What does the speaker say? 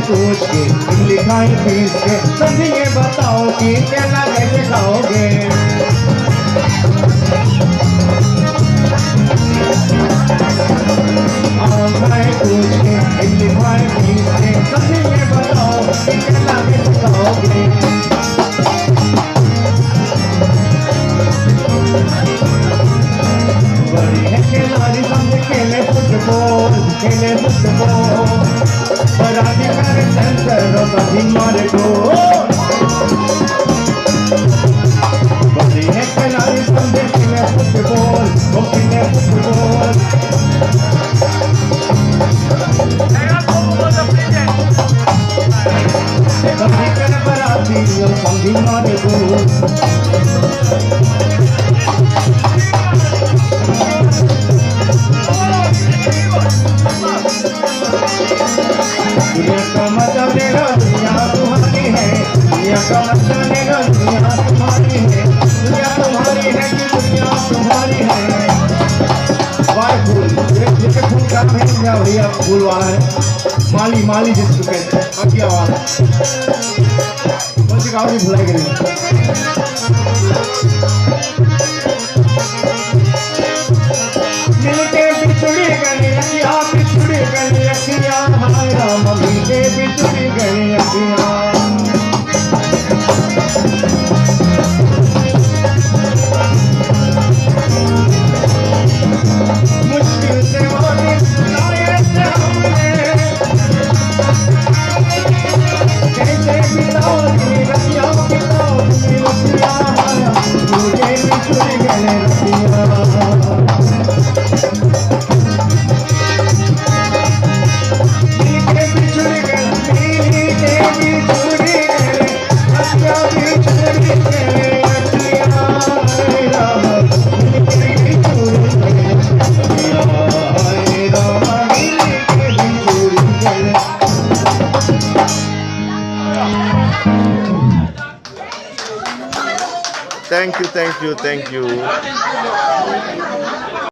पूछ के लिखाई फीस के सभी ये बताओ कि क्या कैसे खाओगे। मैं पूछ के लिखाई फीस के सभी ये बताओ कि क्या कैसे खाओगे। बड़ी है खिलाड़ी समझ खेले फुटबॉल बराती करे सेंटर कभी मारे गोल। बड़ी है खिलाड़ी समझे खेले फुटबॉल वो खेले फुटबॉल। कभी करे बराती समझी मारे गोल। दुनिया का मजा लेगा दुनिया तुम्हारी है। दुनिया का मजा लेगा दुनिया तुम्हारी है। दुनिया तुम्हारी है कि दुनिया तुम्हारी है। वाह फूल ये फूल का है भैया फूल वाला है। माली माली जिसको कहते हैं अकिया वाला मुझे गाँव की भुलाई गई। मिलके बिछड़ी गई अखियाँ बिछड़ी गई अखियाँ हाय राम मिलके बिछड़ी गई अखियाँ। मुश्किल से वो दिन आए थे हमने कैसे बिताओगी रतियाँ बिताओगी रतियाँ मुझे बिछड़ी गई रतियाँ। बिछड़ गई thank you thank you thank you.